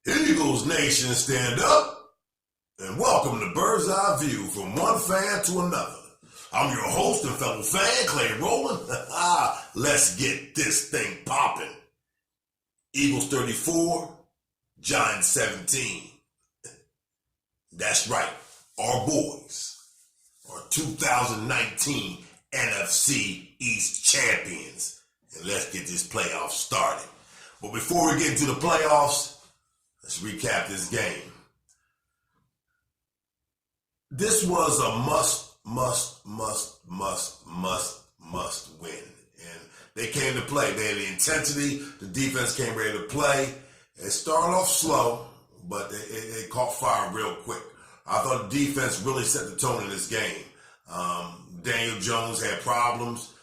Eagles Nation, stand up and welcome to Bird's Eye View from one fan to another. I'm your host and fellow fan, Clay Rowland. Let's get this thing popping. Eagles 34, Giants 17. That's right, our boys are 2019 NFC East champions. And let's get this playoff started. But before we get into the playoffs, let's recap this game. This was a must win. And they came to play. They had the intensity. The defense came ready to play. It started off slow, but it caught fire real quick. I thought the defense really set the tone in this game. Daniel Jones had problems.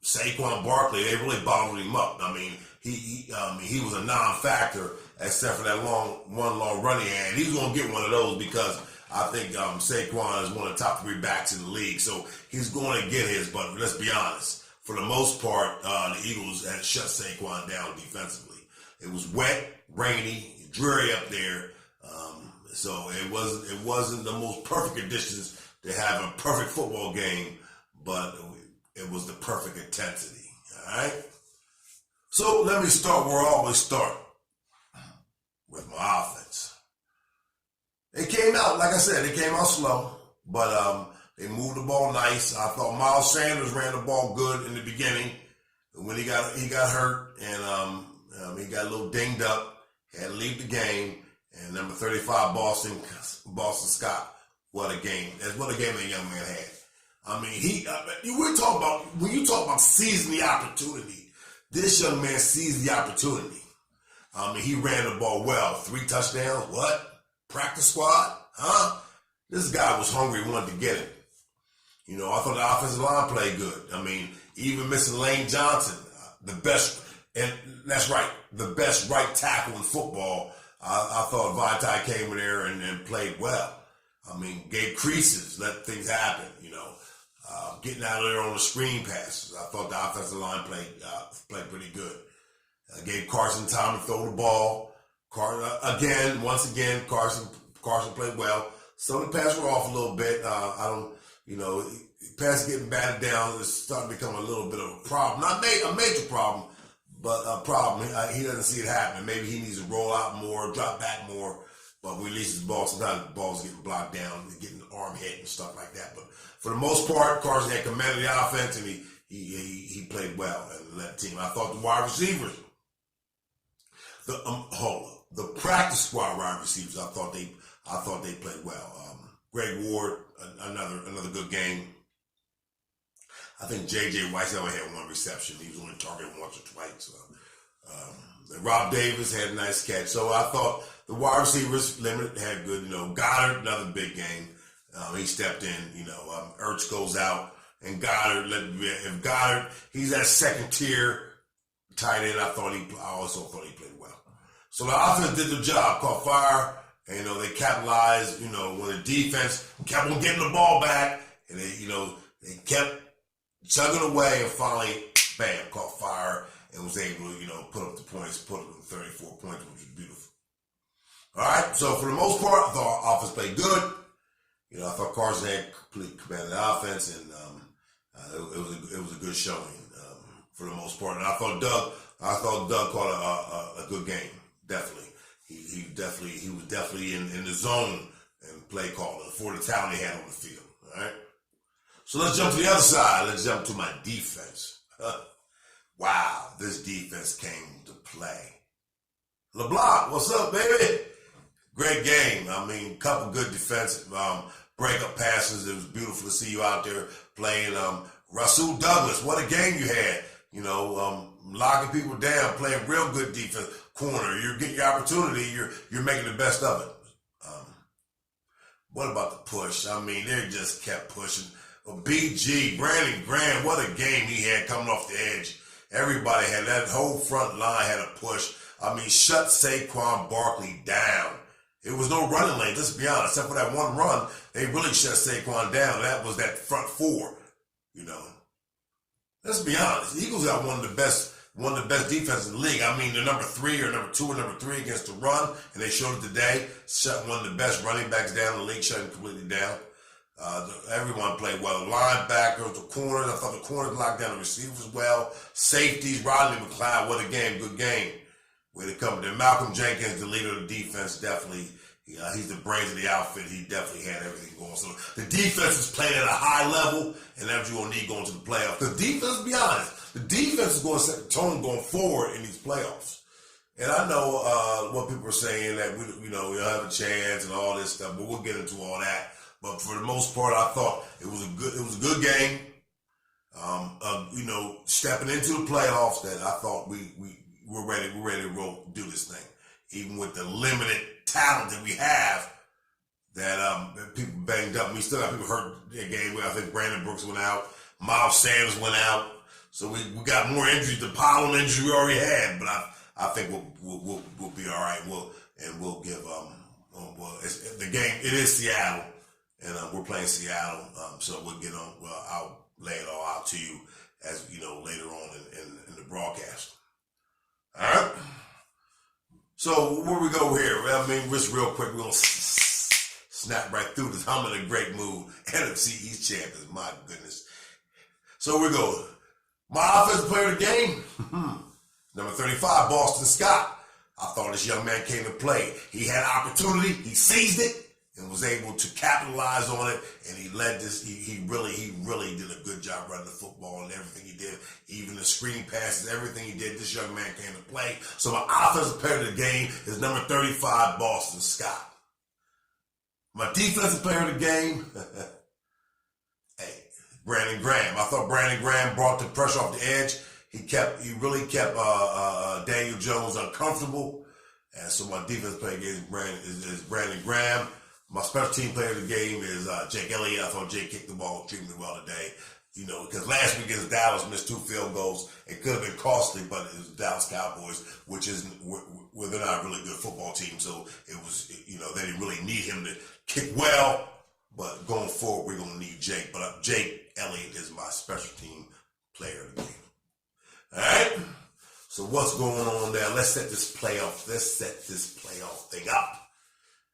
Saquon Barkley, they really bottled him up. I mean, he was a non-factor except for that long run he had. He's going to get one of those because I think Saquon is one of the top 3 backs in the league. So he's going to get his, but let's be honest. For the most part, the Eagles had shut Saquon down defensively. It was wet, rainy, dreary up there. So it wasn't the most perfect conditions to have a perfect football game, but it was the perfect intensity. All right? So let me start where I always start, with my offense. They came out, like I said, they came out slow, but they moved the ball nice. I thought Miles Sanders ran the ball good in the beginning. When he got hurt and he got a little dinged up, had to leave the game. And number 35, Boston Scott, what a game! That's what a game that young man had. I mean, when you talk about seizing the opportunity, this young man seized the opportunity. I mean, he ran the ball well. 3 touchdowns. What? Practice squad? Huh? This guy was hungry, wanted to get it. You know, I thought the offensive line played good. I mean, even missing Lane Johnson, the best, and that's right, the best right tackle in football. I thought Vaitai came in there and played well. I mean, gave creases, let things happen, you know. Getting out of there on the screen passes. I thought the offensive line played pretty good. Gave Carson time to throw the ball. Once again, Carson played well. Some of the passes were off a little bit. Passes getting batted down is starting to become a little bit of a problem. Not a major problem, but a problem. He doesn't see it happening. Maybe he needs to roll out more, drop back more. But when he releases the ball, sometimes the ball's getting blocked down, getting arm hit and stuff like that. But for the most part, Carson had command of the offense, and he played well and led the team. I thought the wide receivers, the practice squad wide receivers, I thought they played well. Greg Ward, another good game. I think J.J. White only had 1 reception. He was only targeted once or twice. Rob Davis had a nice catch. So I thought the wide receivers had good. You know, Goddard, another big game. He stepped in. You know, Ertz goes out, and if Goddard, he's that second tier tight end. I also thought he played well. So the offense did the job, caught fire, and you know they capitalized. You know, when the defense kept on getting the ball back, and they kept chugging away, and finally, bam, caught fire and was able to put up the points, put up 34 points, which was beautiful. All right, so for the most part, I thought offense played good. You know, I thought Carson had complete command of the offense, and it was a good showing for the most part. And I thought Doug caught a good game. Definitely, he was definitely in the zone and play calling for the talent he had on the field. All right, so let's jump to the other side. Let's jump to my defense. Wow, this defense came to play. LeBlanc, what's up, baby? Great game. I mean, couple good defensive breakup passes. It was beautiful to see you out there playing. Rasul Douglas, what a game you had. You know, locking people down, playing real good defense. Corner, you're getting your opportunity. You're making the best of it. What about the push? I mean, they just kept pushing. BG, Brandon Graham, what a game he had coming off the edge. Everybody had that whole front line had a push. I mean, shut Saquon Barkley down. It was no running lane, let's be honest. Except for that one run, they really shut Saquon down. That was that front 4, you know. Let's be honest. The Eagles got one of the one of the best defenses in the league. I mean, they're number 3 or number 2 or number 3 against the run, and they showed it today. Shut one of the best running backs down in the league, shut him completely down. Everyone played well. The linebackers, the corners, I thought the corners locked down the receivers well. Safeties, Rodney McLeod, what a game, good game. Way to come there. Malcolm Jenkins, the leader of the defense, definitely. He's the brains of the outfit. He definitely had everything going. So the defense is playing at a high level, and that's what you're going to need going to the playoffs. Because defense, to be honest, the defense is going to set the tone going forward in these playoffs. And I know what people are saying, that we don't have a chance and all this stuff, but we'll get into all that. But for the most part, I thought it was a good game. Stepping into the playoffs, that I thought we're ready to do this thing, even with the limited talent that we have. That people banged up. We still got people hurt in the game. I think Brandon Brooks went out. Miles Sanders went out. So we got more injuries. The pollen injury we already had, but I think we'll be all right. We'll give the game. It is Seattle, and we're playing Seattle. So we'll get on. I'll lay it all out to you as later on in the broadcast. All right. So where we go here? I mean, just real quick, we're gonna snap right through this. I'm in a great mood. NFC East champions, my goodness. So we go. My offensive player of the game, number 35, Boston Scott. I thought this young man came to play. He had opportunity, he seized it, and was able to capitalize on it. And he led this. He really did a good job running the football and everything he did, even the screen passes, everything he did. This young man came to play. So my offensive player of the game is number 35, Boston Scott. My defensive player of the game, Brandon Graham. I thought Brandon Graham brought the pressure off the edge. He really kept Daniel Jones uncomfortable. And so my defense player of the game is Brandon Graham. My special team player of the game is Jake Elliott. I thought Jake kicked the ball extremely well today. Because last week against Dallas missed 2 field goals. It could have been costly, but it was the Dallas Cowboys, which isn't, well, they're not a really good football team. So it was, they didn't really need him to kick well. But going forward, we're going to need Jake. But Jake Elliott is my special team player of the game. All right? So what's going on there? Let's set this playoff thing up.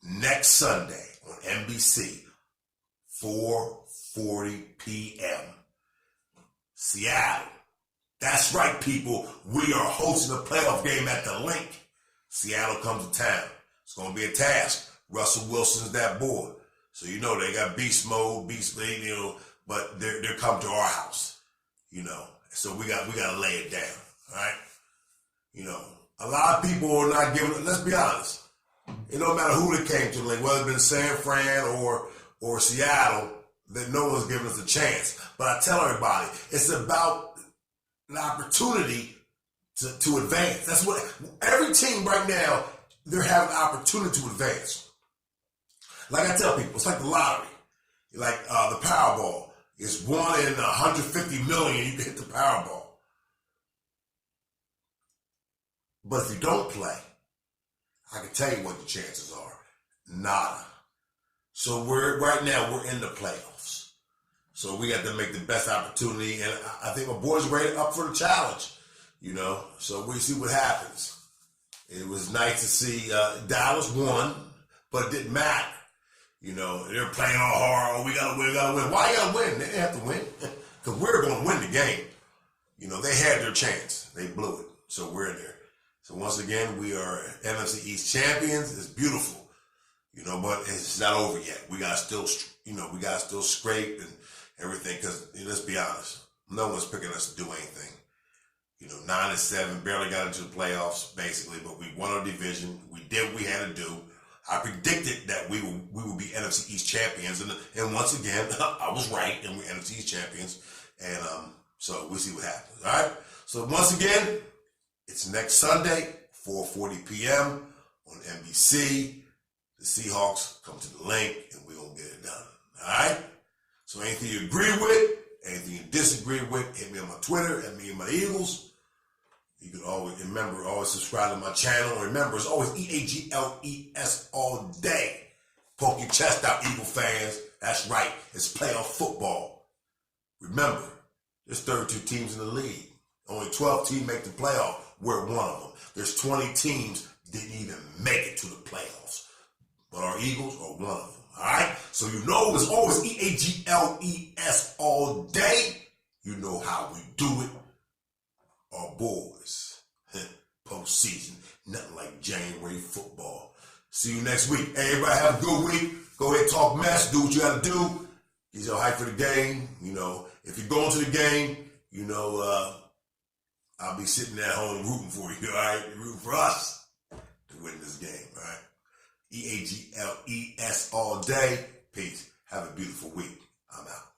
Next Sunday on NBC, 4:40 p.m. Seattle. That's right, people. We are hosting a playoff game at the Link. Seattle comes to town. It's going to be a task. Russell Wilson's that boy. So they got beast mode, but they're coming to our house. So we got to lay it down. All right? A lot of people are not giving it. Let's be honest. It don't matter who they came to, like whether it's been San Fran or Seattle, that no one's giving us a chance. But I tell everybody, it's about an opportunity to advance. That's what every team right now, they're having an opportunity to advance. Like I tell people, it's like the lottery, like the Powerball. It's 1 in 150 million. You can hit the Powerball, but if you don't play, I can tell you what the chances are. Nada. So right now we're in the playoffs. So we got to make the best opportunity, and I think my boys are ready up for the challenge. So we see what happens. It was nice to see Dallas won, but it didn't matter. They're playing all hard. Oh, we gotta win. Why you gotta win? They didn't have to win, because we're gonna win the game. They had their chance. They blew it. So we're in there. So once again, we are NFC East champions. It's beautiful, but it's not over yet. We gotta still scrape and everything. Because let's be honest, no one's picking us to do anything. 9-7, barely got into the playoffs basically, but we won our division. We did what we had to do. I predicted that we would be NFC East champions, and once again, I was right, and we're NFC East champions. And so we'll see what happens. All right. So once again, it's next Sunday, 4:40 p.m. on NBC. The Seahawks come to the Link, and we're going to get it done. All right? So anything you agree with, anything you disagree with, hit me on my Twitter, hit me on my Eagles. You can always subscribe to my channel. Remember, it's always EAGLES all day. Poke your chest out, Eagle fans. That's right. It's playoff football. Remember, there's 32 teams in the league. Only 12 teams make the playoff. We're one of them. There's 20 teams didn't even make it to the playoffs. But our Eagles are one of them. All right? So you know it's always EAGLES all day. You know how we do it. Our boys. Postseason. Nothing like January football. See you next week. Hey, everybody have a good week. Go ahead, talk mess. Do what you got to do. Get your hype for the game. You know, if you're going to the game, you know, I'll be sitting at home rooting for you, all right? Rooting for us to win this game, all right? EAGLES all day. Peace. Have a beautiful week. I'm out.